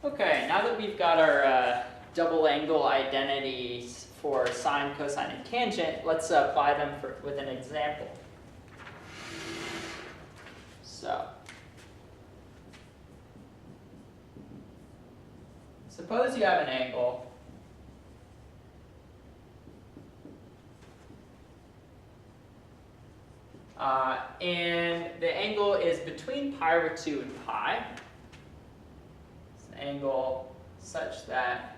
Okay, now that we've got our double angle identities for sine, cosine, and tangent, let's apply them with an example. So, suppose you have an angle and the angle is between pi over 2 and pi. It's an angle such that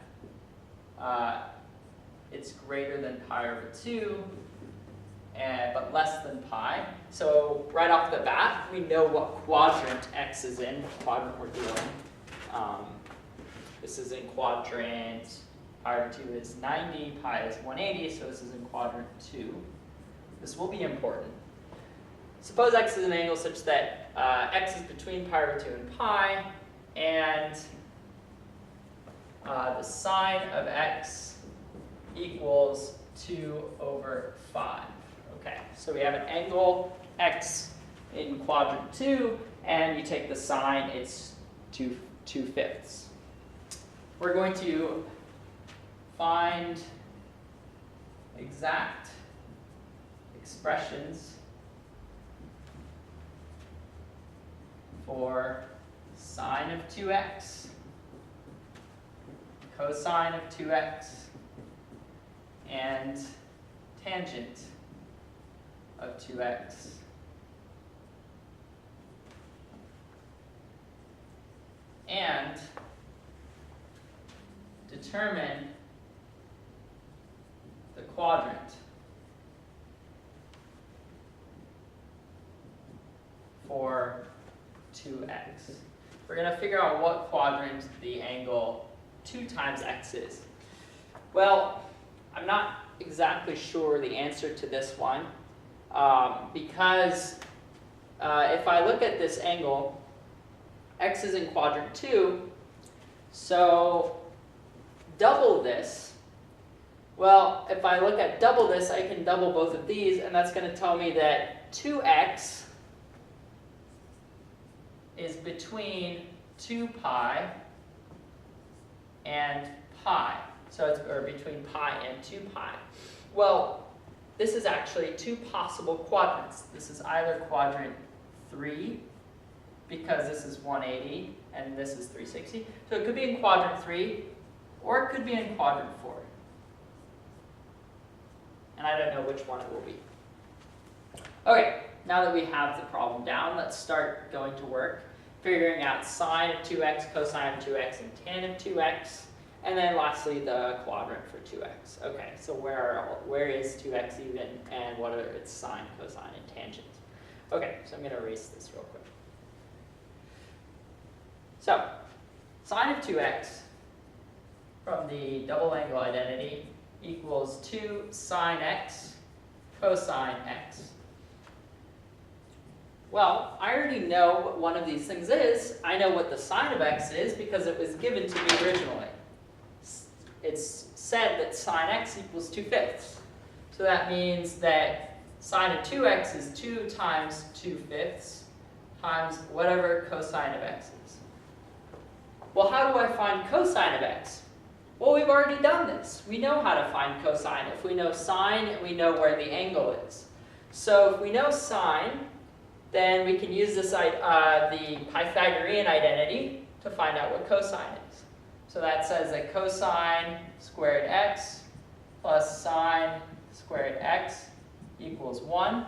it's greater than pi over 2, but less than pi. So right off the bat, we know what quadrant x is in, what quadrant we're doing. This is in quadrant, pi over 2 is 90, pi is 180, so this is in quadrant 2. This will be important. Suppose x is an angle such that x is between pi over 2 and pi, and the sine of x equals 2 over 5. Okay, so we have an angle x in quadrant 2, and you take the sine, it's 2/5. We're going to find exact expressions for sine of 2x, cosine of 2x, and tangent of 2x. And determine the quadrant for 2x. We're going to figure out what quadrant the angle 2 times x is. Well, I'm not exactly sure the answer to this one because if I look at this angle, x is in quadrant 2, so double this. Well, if I look at double this, I can double both of these, and that's going to tell me that 2x is between 2 pi and pi. So it's or between pi and 2 pi. Well, this is actually 2 possible quadrants. This is either quadrant 3, because this is 180 and this is 360. So it could be in quadrant 3, or it could be in quadrant 4. And I don't know which one it will be. Okay, now that we have the problem down, let's start going to work, figuring out sine of 2x, cosine of 2x, and tan of 2x, and then lastly the quadrant for 2x. Okay, so where is 2x even, and what are its sine, cosine, and tangent? Okay, so I'm going to erase this real quick. So, sine of 2x from the double angle identity equals 2 sine x cosine x. Well, I already know what one of these things is. I know what the sine of x is because it was given to me originally. It's said that sine x equals 2/5. So that means that sine of 2x is 2 times 2/5 times whatever cosine of x is. Well, how do I find cosine of x? Well, we've already done this. We know how to find cosine if we know sine and we know where the angle is. So if we know sine, then we can use this the Pythagorean identity to find out what cosine is. So that says that cosine squared x plus sine squared x equals 1.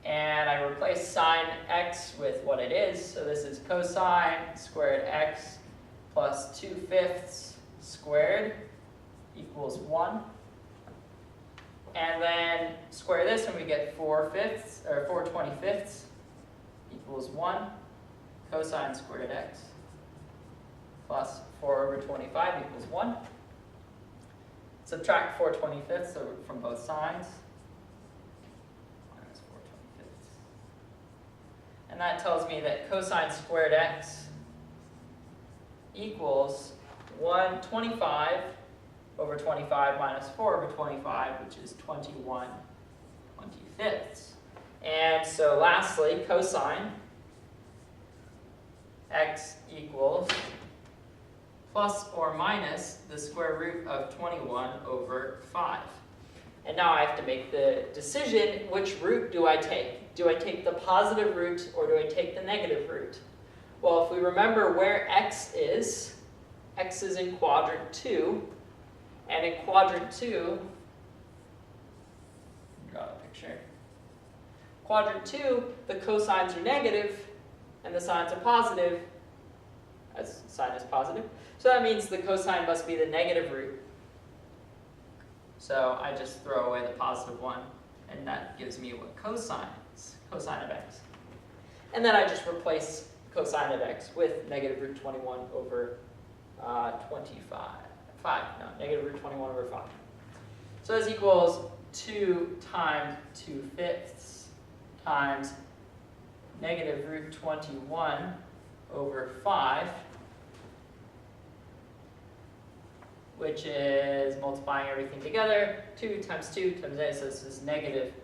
And I replace sine x with what it is. So this is cosine squared x plus 2/5 squared equals 1. And then square this and we get 4/5 or 4/25 equals 1. Cosine squared x plus 4/25 equals 1. Subtract 4/25 from both sides. Minus 4/25. And that tells me that cosine squared x equals 125 over 25 minus 4 over 25, which is 21/25. And so lastly, cosine x equals plus or minus the square root of 21 over 5. And now I have to make the decision, which root do I take? Do I take the positive root or do I take the negative root? Well, if we remember where x is in quadrant 2, and in quadrant 2, draw a picture. Quadrant 2, the cosines are negative and the sines are positive, as sine is positive. So that means the cosine must be the negative root. So I just throw away the positive one, and that gives me what cosine is, cosine of x. And then I just replace cosine of x with negative root 21 over negative root 21 over 5. So this equals 2 times 2/5 times negative root 21 over 5, which is multiplying everything together, 2 times 2 times 8, so this is negative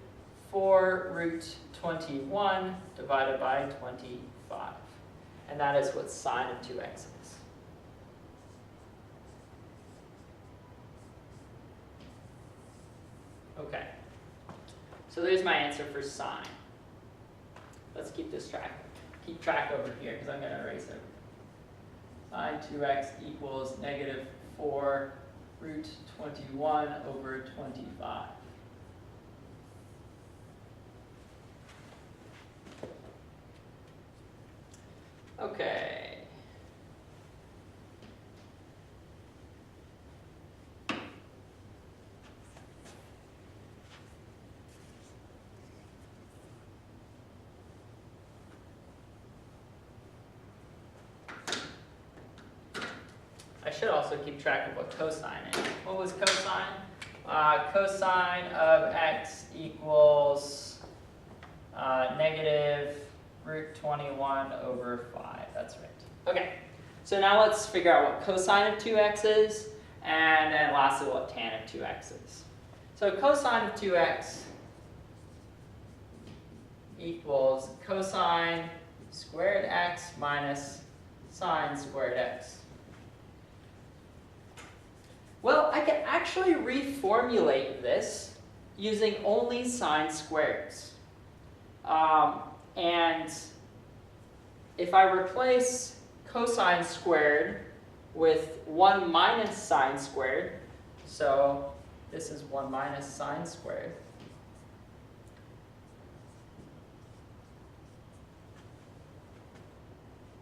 4 root 21 divided by 25. And that is what sine of 2x is. Okay, so there's my answer for sine. Let's keep track over here, because I'm going to erase it. Sine 2x equals negative 4 root 21 over 25. Okay. I should also keep track of what cosine is. What was cosine? Cosine of x equals negative root 21 over 5. That's right. Okay, so now let's figure out what cosine of 2x is, and then lastly what tan of 2x is. So cosine of 2x equals cosine squared x minus sine squared x. Well, I can actually reformulate this using only sine squareds. And if I replace cosine squared with 1 minus sine squared, so this is 1 minus sine squared,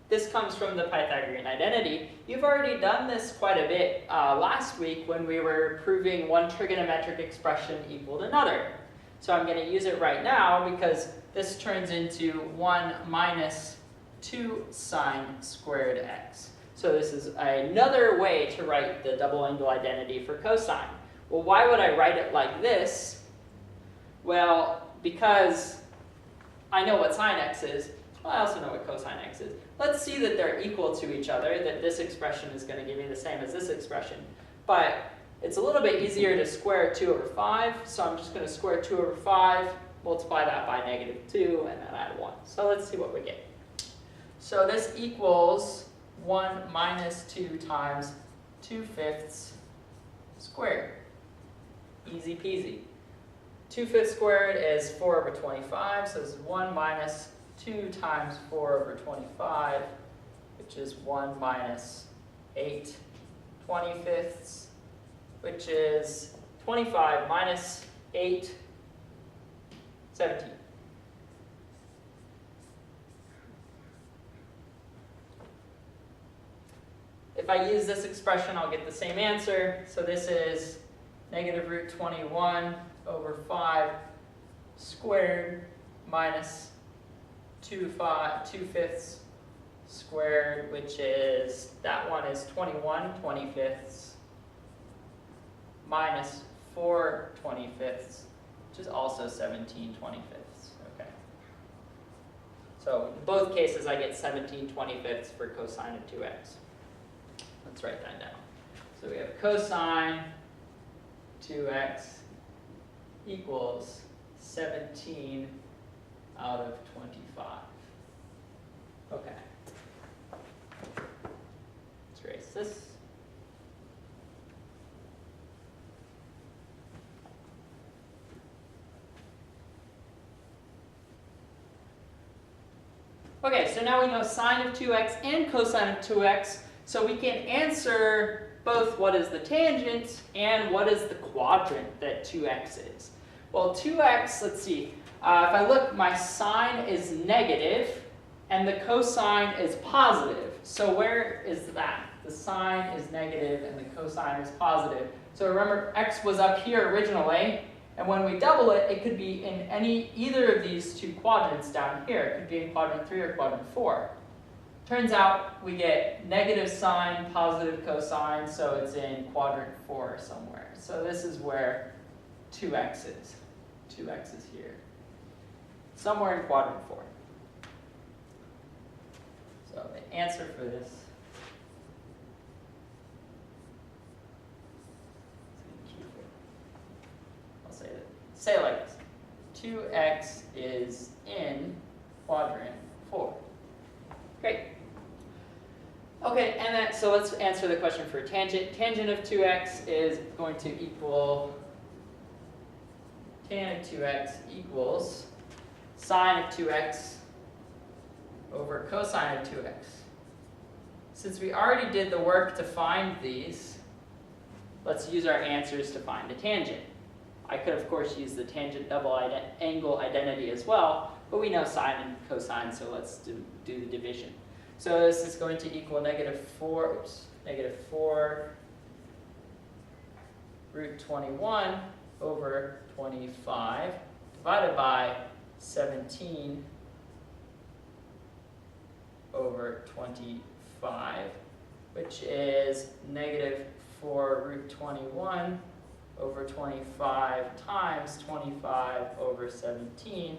this comes from the Pythagorean identity. You've already done this quite a bit last week when we were proving one trigonometric expression equal to another. So I'm going to use it right now because this turns into 1 minus 2 sine squared x. So this is another way to write the double angle identity for cosine. Well, why would I write it like this? Well, because I know what sine x is. Well, I also know what cosine x is. Let's see that they're equal to each other, that this expression is going to give me the same as this expression. But it's a little bit easier to square 2 over 5, so I'm just going to square 2 over 5, multiply that by negative 2, and then add 1. So let's see what we get. So this equals 1 minus 2 times 2/5 squared. Easy peasy. 2/5 squared is 4 over 25, so this is 1 minus 2 times 4 over 25, which is 1 minus 8 25ths, which is 25 minus 8, 17. If I use this expression, I'll get the same answer. So this is negative root 21 over 5 squared minus 2/5 squared, which is, that one is 21 25ths minus 4 25ths, which is also 17 25ths. Okay. So in both cases, I get 17 25ths for cosine of 2x. Let's write that down. So we have cosine 2x equals 17 out of 25. Okay. parenthesis. Okay, so now we know sine of 2x and cosine of 2x, so we can answer both what is the tangent and what is the quadrant that 2x is. Well, 2x, let's see, if I look, my sine is negative and the cosine is positive. So where is that? The sine is negative and the cosine is positive. So remember, x was up here originally, and when we double it, it could be in either of these two quadrants down here. It could be in quadrant 3 or quadrant 4. Turns out we get negative sine, positive cosine, so it's in quadrant 4 somewhere. So this is where 2x is. 2x is here. Somewhere in quadrant 4. So the answer for this say it like this. 2x is in quadrant 4. Great. Okay, and then so let's answer the question for tangent. Tangent of 2x is going to equal tan of 2x equals sine of 2x over cosine of 2x. Since we already did the work to find these, let's use our answers to find the tangent. I could, of course, use the tangent double angle identity as well, but we know sine and cosine, so let's do the division. So this is going to equal negative 4 root 21 over 25 divided by 17 over 25, which is negative 4 root 21 over 25 times 25 over 17.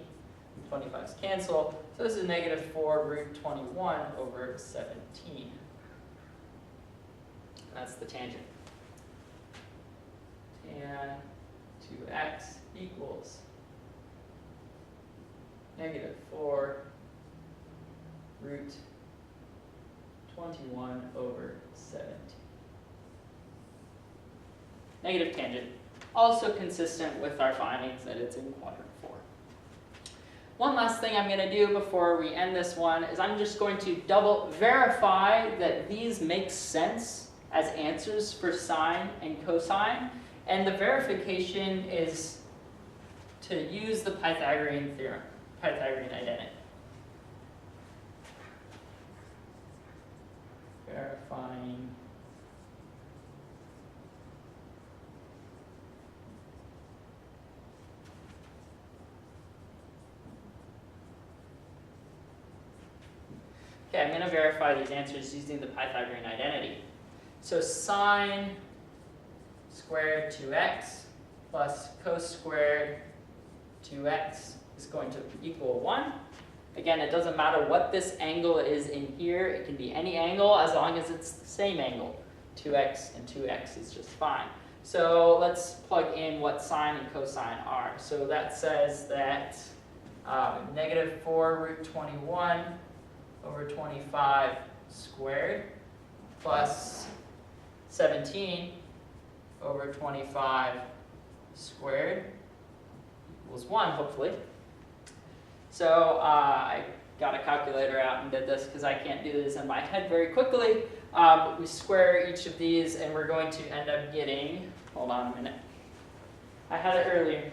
25's cancel. So this is negative 4 root 21 over 17. That's the tangent. Tan 2x equals negative 4 root 21 over 17. Negative tangent, also consistent with our findings that it's in quadrant 4. One last thing I'm going to do before we end this one is I'm just going to double verify that these make sense as answers for sine and cosine. And the verification is to use the Pythagorean theorem, Pythagorean identity. Verifying Okay, I'm going to verify these answers using the Pythagorean identity. So sine squared 2x plus cos squared 2x is going to equal 1. Again, it doesn't matter what this angle is in here. It can be any angle as long as it's the same angle. 2x and 2x is just fine. So let's plug in what sine and cosine are. So that says that negative 4 root 21 over 25 squared plus 17 over 25 squared equals 1, hopefully. So I got a calculator out and did this because I can't do this in my head very quickly. We square each of these and we're going to end up getting, hold on a minute, I had it earlier.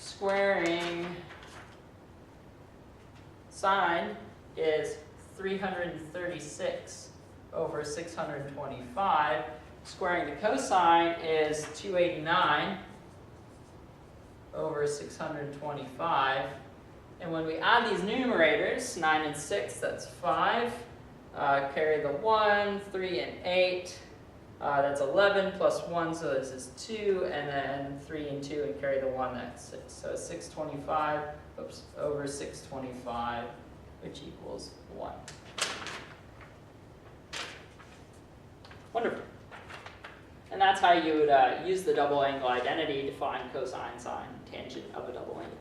Squaring sine is 336 over 625. Squaring the cosine is 289 over 625. And when we add these numerators, 9 and 6, that's 5. Carry the 1, 3 and 8. That's 11 plus 1, so this is 2. And then 3 and 2, and carry the 1, that's 6. So 625 over 625, which equals 1. Wonderful. And that's how you would use the double angle identity to find cosine, sine, tangent of a double angle.